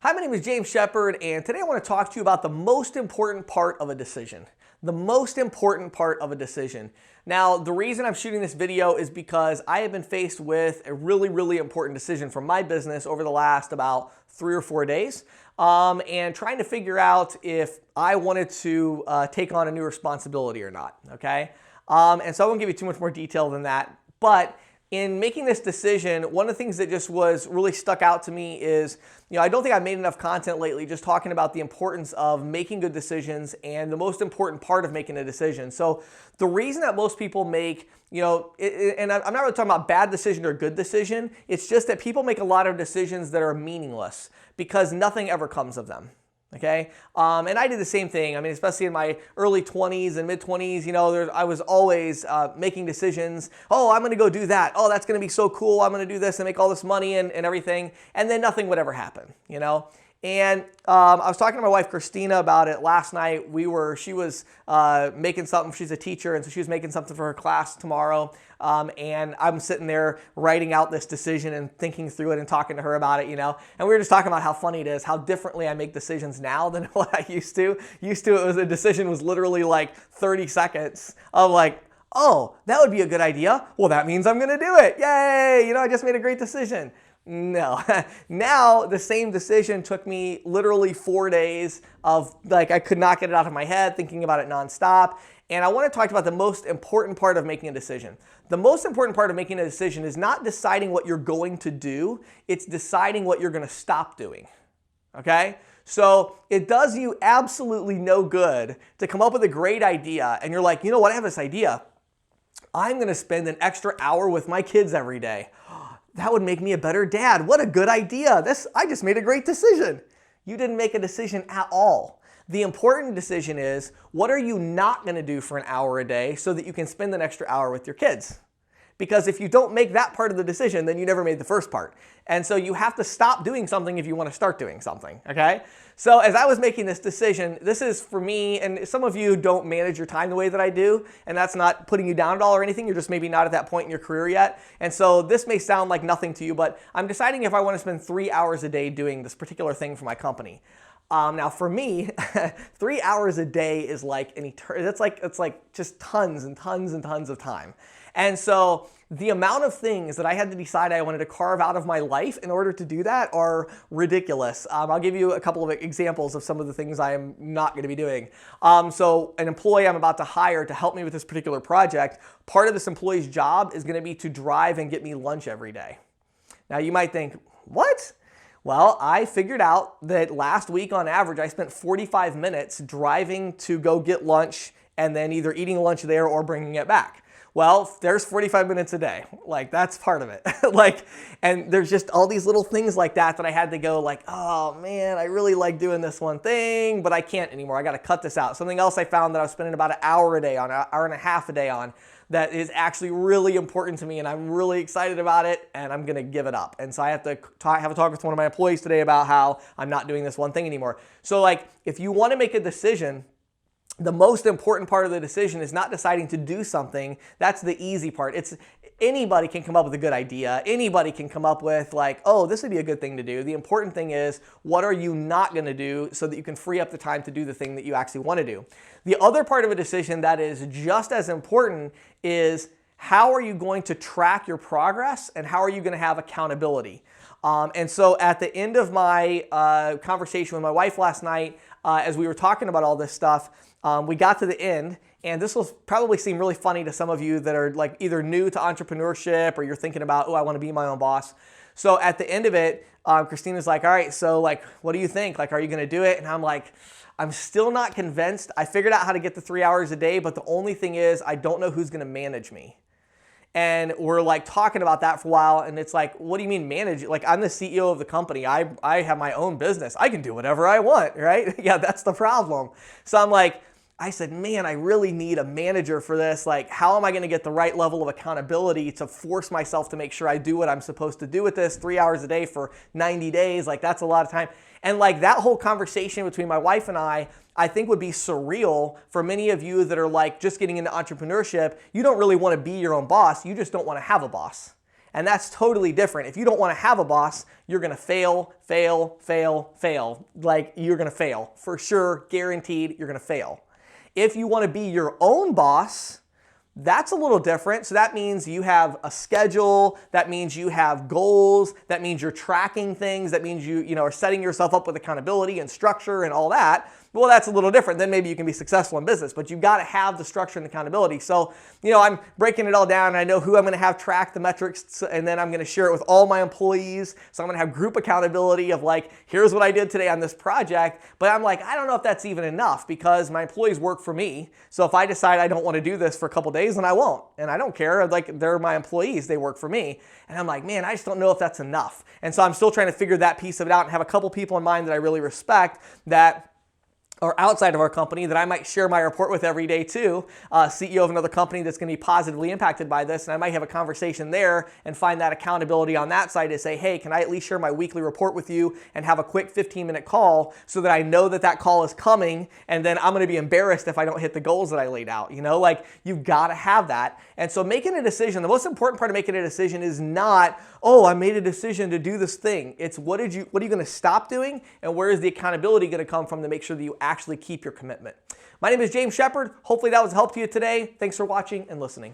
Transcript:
Hi, my name is James Shepard, and today I want to talk to you about the most important part of a decision. The most important part of a decision. Now, the reason I'm shooting this video is because I have been faced with a really important decision for my business over the last about 3 or 4 days, and trying to figure out if I wanted to take on a new responsibility or not, okay? And so I won't give you too much more detail than that, but in making this decision, one of the things that just was really stuck out to me is, I don't think I've made enough content lately just talking about the importance of making good decisions and the most important part of making a decision. So the reason that most people make, and I'm not really talking about bad decision or good decision, it's just that people make a lot of decisions that are meaningless because nothing ever comes of them. Okay, and I did the same thing. I mean, especially in my early 20s and mid 20s, I was always making decisions. Oh, I'm going to go do that. Oh, that's going to be so cool. I'm going to do this and make all this money and everything. And then nothing would ever happen, And I was talking to my wife, Christina, about it last night. She was making something. She's a teacher, and so she was making something for her class tomorrow. And I'm sitting there writing out this decision and thinking through it and talking to her about it, And we were just talking about how funny it is, how differently I make decisions now than what I used to. A decision was literally like 30 seconds of like, oh, that would be a good idea. Well, that means I'm going to do it. Yay! I just made a great decision. No. Now the same decision took me literally 4 days of I could not get it out of my head, thinking about it nonstop. And I want to talk about the most important part of making a decision. The most important part of making a decision is not deciding what you're going to do, it's deciding what you're going to stop doing. Okay? So it does you absolutely no good to come up with a great idea and you're like, you know what, I have this idea. I'm going to spend an extra hour with my kids every day. That would make me a better dad. What a good idea. I just made a great decision. You didn't make a decision at all. The important decision is, what are you not going to do for an hour a day so that you can spend an extra hour with your kids? Because if you don't make that part of the decision, then you never made the first part. And so you have to stop doing something if you want to start doing something, okay? So as I was making this decision, this is for me, and some of you don't manage your time the way that I do, and that's not putting you down at all or anything, you're just maybe not at that point in your career yet. And so this may sound like nothing to you, but I'm deciding if I want to spend 3 hours a day doing this particular thing for my company. Now for me, 3 hours a day is like an eternity. It's like just tons and tons and tons of time. And so the amount of things that I had to decide I wanted to carve out of my life in order to do that are ridiculous. I'll give you a couple of examples of some of the things I am not going to be doing. So an employee I'm about to hire to help me with this particular project, part of this employee's job is going to be to drive and get me lunch every day. Now you might think, what? Well, I figured out that last week on average I spent 45 minutes driving to go get lunch and then either eating lunch there or bringing it back. Well, there's 45 minutes a day. That's part of it. And there's just all these little things like that I had to go oh man, I really like doing this one thing, but I can't anymore. I got to cut this out. Something else I found that I was spending about an hour a day on, an hour and a half a day on, that is actually really important to me and I'm really excited about it and I'm going to give it up. And so I have to have a talk with one of my employees today about how I'm not doing this one thing anymore. So if you want to make a decision, the most important part of the decision is not deciding to do something. That's the easy part. Anybody can come up with a good idea. Anybody can come up with oh, this would be a good thing to do. The important thing is, what are you not going to do so that you can free up the time to do the thing that you actually want to do? The other part of a decision that is just as important is, how are you going to track your progress and how are you going to have accountability? And so at the end of my conversation with my wife last night, as we were talking about all this stuff, we got to the end, and this will probably seem really funny to some of you that are either new to entrepreneurship or you're thinking about, oh, I want to be my own boss. So at the end of it, Christina's like, all right, so what do you think? Are you going to do it? And I'm like, I'm still not convinced. I figured out how to get the 3 hours a day, but the only thing is I don't know who's going to manage me. And we're talking about that for a while, and it's what do you mean manage? I'm the CEO of the company. I have my own business. I can do whatever I want, right? Yeah, that's the problem. So I said, man, I really need a manager for this. How am I going to get the right level of accountability to force myself to make sure I do what I'm supposed to do with this 3 hours a day for 90 days? That's a lot of time. And that whole conversation between my wife and I think would be surreal for many of you that are just getting into entrepreneurship. You don't really want to be your own boss. You just don't want to have a boss. And that's totally different. If you don't want to have a boss, you're going to fail, fail, fail, fail. Like, you're going to fail. For sure, guaranteed, you're going to fail. If you want to be your own boss, that's a little different. So that means you have a schedule, that means you have goals, that means you're tracking things, that means you are setting yourself up with accountability and structure and all that. Well, that's a little different. Then maybe you can be successful in business, but you've got to have the structure and accountability. So, I'm breaking it all down, and I know who I'm going to have track the metrics, and then I'm going to share it with all my employees. So I'm going to have group accountability of like, here's what I did today on this project. But I'm like, I don't know if that's even enough because my employees work for me. So if I decide I don't want to do this for a couple days, then I won't. And I don't care. Like, they're my employees. They work for me. And I'm like, man, I just don't know if that's enough. And so I'm still trying to figure that piece of it out and have a couple people in mind that I really respect that or outside of our company that I might share my report with every day too, CEO of another company that's going to be positively impacted by this, and I might have a conversation there and find that accountability on that side to say, hey, can I at least share my weekly report with you and have a quick 15-minute call so that I know that that call is coming, and then I'm going to be embarrassed if I don't hit the goals that I laid out. Like, you've got to have that. And so making a decision, the most important part of making a decision is not, oh, I made a decision to do this thing. It's what are you going to stop doing, and where is the accountability going to come from to make sure that you actually keep your commitment. My name is James Shepard. Hopefully that was a help to you today. Thanks for watching and listening.